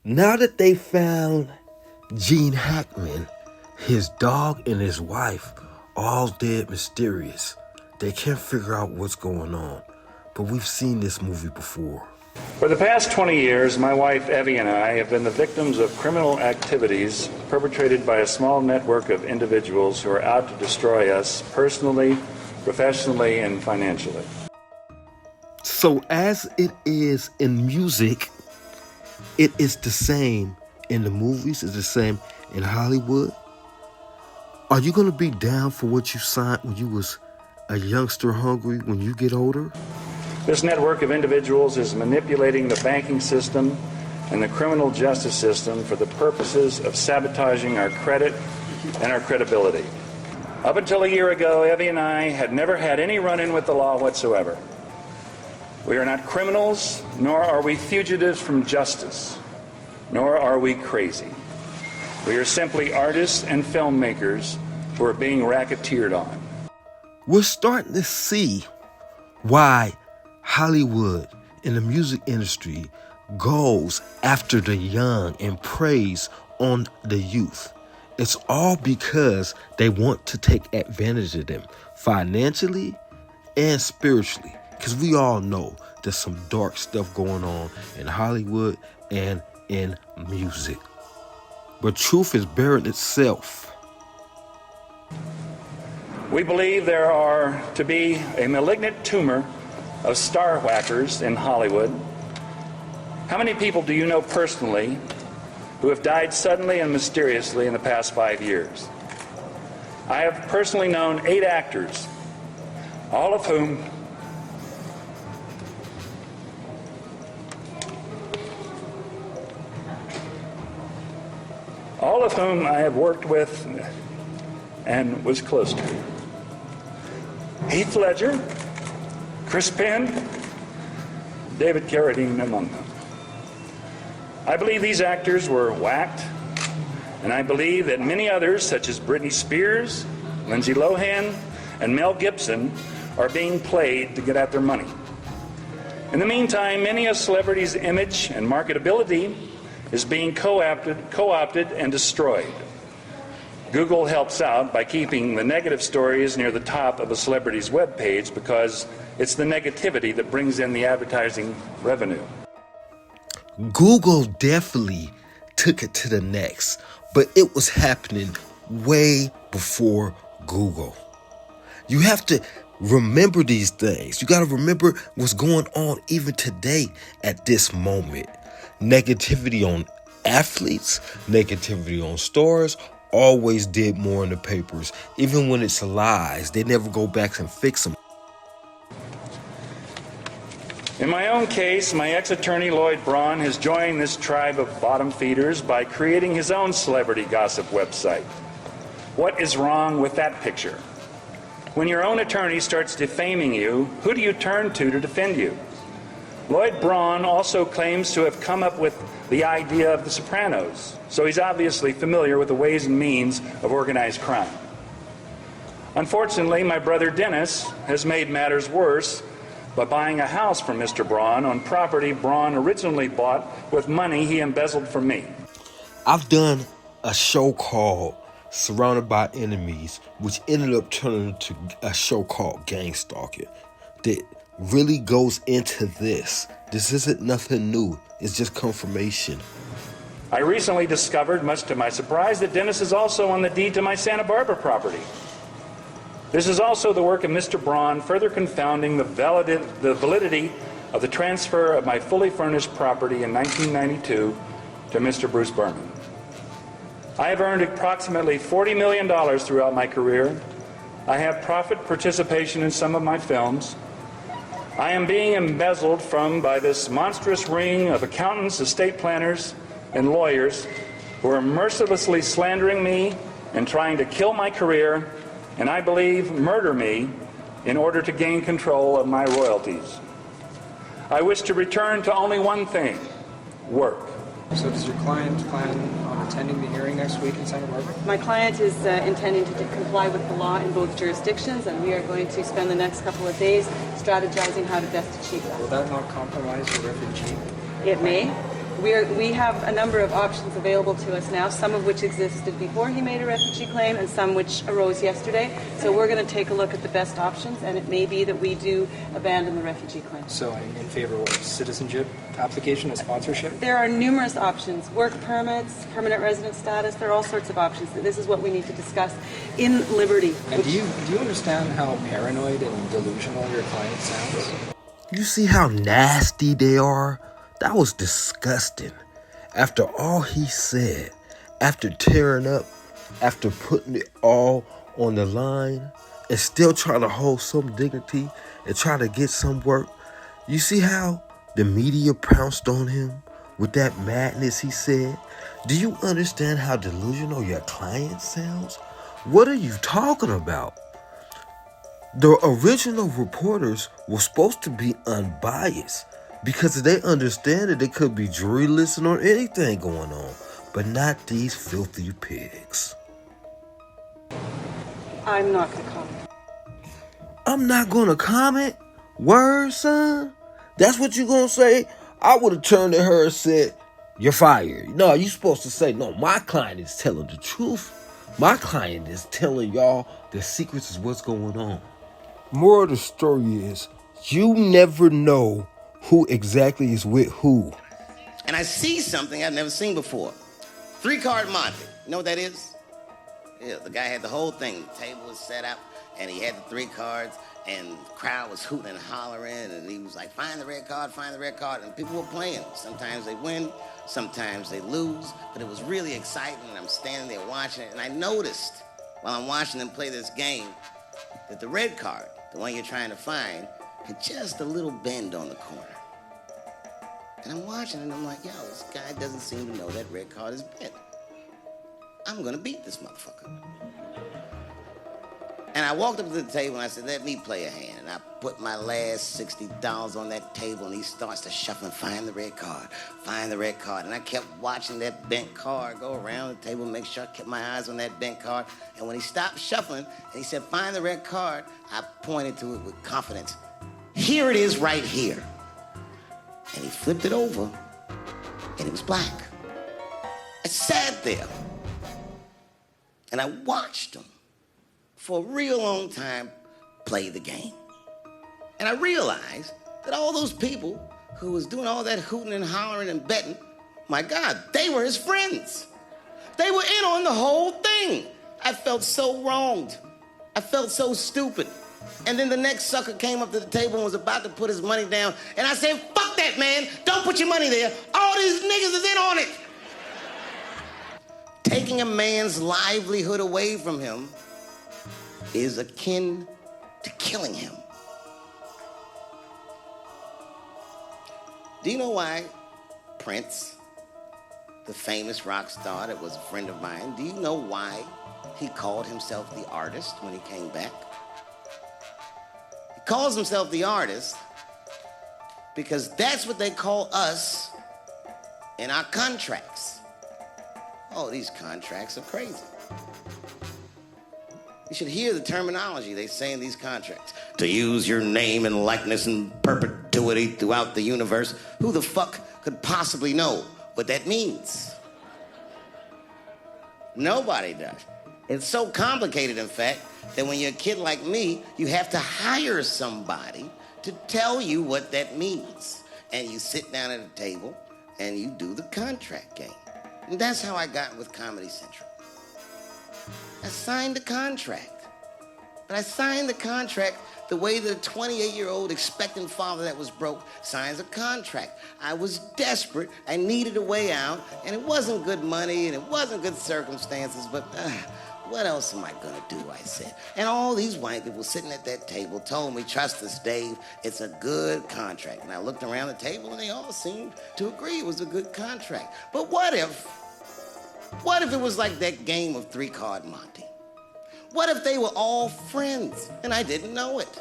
Now that they found Gene Hackman, his dog and his wife, all dead mysterious, they can't figure out what's going on. But we've seen this movie before. For the past 20 years, my wife Evie and I have been the victims of criminal activities perpetrated by a small network of individuals who are out to destroy us personally, professionally, and financially. So as it is in music, it is the same in the movies, it's the same in Hollywood. Are you going to be down for what you signed when you was a youngster hungry when you get older? This network of individuals is manipulating the banking system and the criminal justice system for the purposes of sabotaging our credit and our credibility. Up until a year ago, Evie and I had never had any run-in with the law whatsoever. We are not criminals, nor are we fugitives from justice, nor are we crazy. We are simply artists and filmmakers who are being racketeered on. We're starting to see why Hollywood and the music industry goes after the young and preys on the youth. It's all because they want to take advantage of them financially and spiritually. Because we all know there's some dark stuff going on in Hollywood and in music. But truth is bearing itself. We believe there are to be a malignant tumor of star Wackers in Hollywood. How many people do you know personally who have died suddenly and mysteriously in the past 5 years? I have personally known 8 actors, all of whom I have worked with and was close to. Heath Ledger, Chris Penn, David Carradine among them. I believe these actors were whacked, and I believe that many others, such as Britney Spears, Lindsay Lohan, and Mel Gibson, are being played to get at their money. In the meantime, many a celebrity's image and marketability is being co-opted and destroyed. Google helps out by keeping the negative stories near the top of a celebrity's webpage because it's the negativity that brings in the advertising revenue. Google definitely took it to the next, but it was happening way before Google. You have to remember these things. You got to remember what's going on even today at this moment. Negativity on athletes, negativity on stars, always did more in the papers. Even when it's lies, they never go back and fix them. In my own case, my ex-attorney Lloyd Braun has joined this tribe of bottom feeders by creating his own celebrity gossip website. What is wrong with that picture? When your own attorney starts defaming you, who do you turn to defend you? Lloyd Braun also claims to have come up with the idea of The Sopranos, so he's obviously familiar with the ways and means of organized crime. Unfortunately, my brother Dennis has made matters worse by buying a house from Mr. Braun on property Braun originally bought with money he embezzled from me. I've done a show called Surrounded by Enemies, which ended up turning into a show called Gang Stalking that really goes into this. This isn't nothing new. It's just confirmation. I recently discovered, much to my surprise, that Dennis is also on the deed to my Santa Barbara property. This is also the work of Mr. Braun, further confounding the validity of the transfer of my fully furnished property in 1992 to Mr. Bruce Berman. I have earned approximately $40 million throughout my career. I have profit participation in some of my films. I am being embezzled from by this monstrous ring of accountants, estate planners, and lawyers who are mercilessly slandering me and trying to kill my career, and I believe murder me in order to gain control of my royalties. I wish to return to only one thing: work. So does your client plan on attending the hearing next week in Santa Barbara? My client is intending to comply with the law in both jurisdictions, and we are going to spend the next couple of days strategizing how to best achieve that. Will that not compromise your refugee? It may. We have a number of options available to us now, some of which existed before he made a refugee claim and some which arose yesterday. So we're going to take a look at the best options, and it may be that we do abandon the refugee claim. So in favor of citizenship application and sponsorship? There are numerous options. Work permits, permanent resident status, there are all sorts of options. This is what we need to discuss in Liberty. And do you understand how paranoid and delusional your client sounds? You see how nasty they are? That was disgusting. After all he said, after tearing up, after putting it all on the line, and still trying to hold some dignity and trying to get some work, you see how the media pounced on him with that madness he said? Do you understand how delusional your client sounds? What are you talking about? The original reporters were supposed to be unbiased because they understand that there could be jury listening on anything going on, but not these filthy pigs. I'm not going to comment. I'm not going to comment? Word, son? That's what you going to say? I would have turned to her and said, you're fired. No, you're supposed to say, no, my client is telling the truth. My client is telling y'all the secrets is what's going on. Moral of the story is, you never know who exactly is with who. And I see something I've never seen before. 3-card Monte. You know what that is? Yeah, the guy had the whole thing. The table was set up, and he had the 3 cards, and the crowd was hooting and hollering, and he was like, find the red card, and people were playing. Sometimes they win, sometimes they lose, but it was really exciting, and I'm standing there watching it, and I noticed while I'm watching them play this game that the red card, the one you're trying to find, had just a little bend on the corner. And I'm watching it, and I'm like, yo, this guy doesn't seem to know that red card is bent. I'm gonna beat this motherfucker. And I walked up to the table and I said, let me play a hand. And I put my last $60 on that table, and he starts to shuffle and find the red card, find the red card. And I kept watching that bent card go around the table, make sure I kept my eyes on that bent card. And when he stopped shuffling and he said, find the red card, I pointed to it with confidence. Here it is right here. And he flipped it over, and it was black. I sat there, and I watched him for a real long time play the game. And I realized that all those people who was doing all that hooting and hollering and betting, my God, they were his friends. They were in on the whole thing. I felt so wronged. I felt so stupid. And then the next sucker came up to the table and was about to put his money down. And I said, fuck that, man. Don't put your money there. All these niggas is in on it. Taking a man's livelihood away from him is akin to killing him. Do you know why Prince, the famous rock star that was a friend of mine, do you know why he called himself the artist when he came back? He calls himself the artist because that's what they call us in our contracts. Oh, these contracts are crazy. You should hear the terminology they say in these contracts. To use your name and likeness in perpetuity throughout the universe. Who the fuck could possibly know what that means? Nobody does. It's so complicated, in fact, that when you're a kid like me, you have to hire somebody to tell you what that means. And you sit down at a table and you do the contract game. And that's how I got with Comedy Central. I signed the contract. But I signed the contract the way that a 28-year-old expectant father that was broke signs a contract. I was desperate. I needed a way out. And it wasn't good money and it wasn't good circumstances. But what else am I going to do, I said. And all these white people sitting at that table told me, trust us, Dave, it's a good contract. And I looked around the table and they all seemed to agree it was a good contract. But what if it was like that game of 3-card Monte? What if they were all friends and I didn't know it?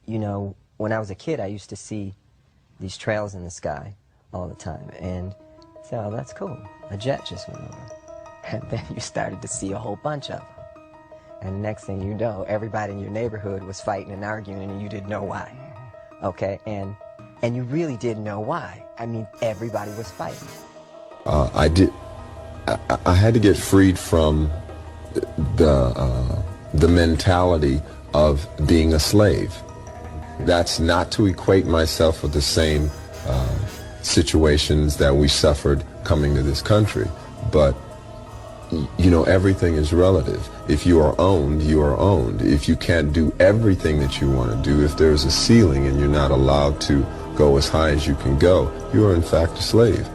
You know, when I was a kid, I used to see these trails in the sky all the time and say, oh, that's cool. A jet just went over. And then you started to see a whole bunch of them. And next thing you know, everybody in your neighborhood was fighting and arguing and you didn't know why. Okay, and and you really didn't know why. I mean, everybody was fighting. I had to get freed from the mentality of being a slave. That's not to equate myself with the same situations that we suffered coming to this country, but you know, everything is relative. If you are owned, you are owned. If you can't do everything that you want to do, if there's a ceiling and you're not allowed to go as high as you can go, you are in fact a slave.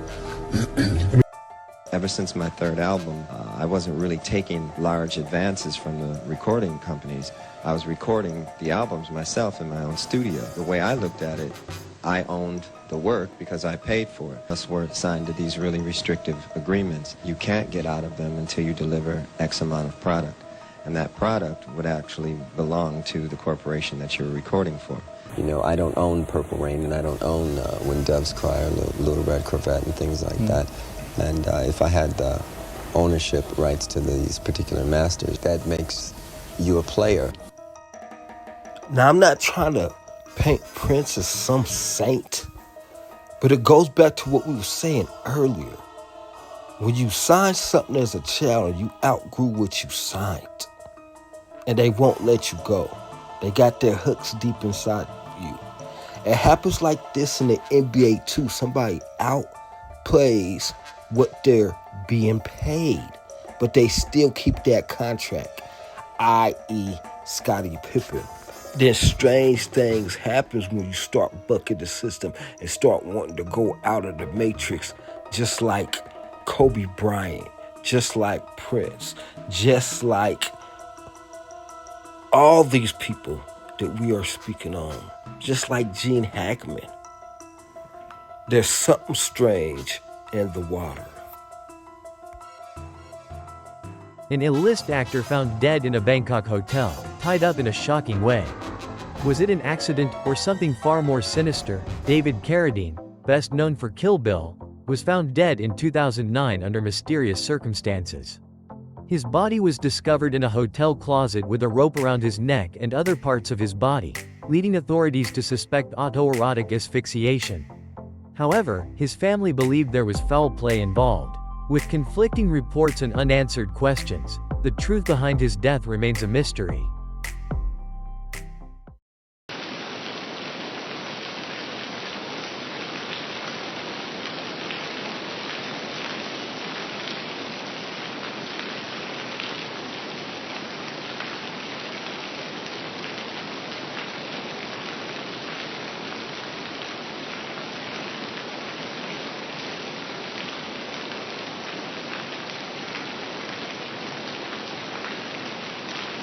Ever since my third album, I wasn't really taking large advances from the recording companies. I was recording the albums myself in my own studio. The way I looked at it, I owned the work because I paid for it. Us were signed to these really restrictive agreements. You can't get out of them until you deliver X amount of product. And that product would actually belong to the corporation that you're recording for. You know, I don't own Purple Rain, and I don't own When Doves Cry or Little Red Corvette and things like that. And if I had the ownership rights to these particular masters, that makes you a player. Now, I'm not trying to paint Prince as some saint, but it goes back to what we were saying earlier. When you sign something as a child, you outgrew what you signed, and they won't let you go. They got their hooks deep inside you. It happens like this in the NBA too. Somebody outplays what they're being paid, but they still keep that contract, i.e. Scottie Pippen. Then strange things happens when you start bucking the system and start wanting to go out of the matrix, just like Kobe Bryant, just like Prince, just like all these people that we are speaking on, just like Gene Hackman. There's something strange in the water. An A-list actor found dead in a Bangkok hotel, tied up in a shocking way. Was it an accident or something far more sinister? David Carradine, best known for Kill Bill, was found dead in 2009 under mysterious circumstances. His body was discovered in a hotel closet with a rope around his neck and other parts of his body, leading authorities to suspect autoerotic asphyxiation. However, his family believed there was foul play involved. With conflicting reports and unanswered questions, the truth behind his death remains a mystery.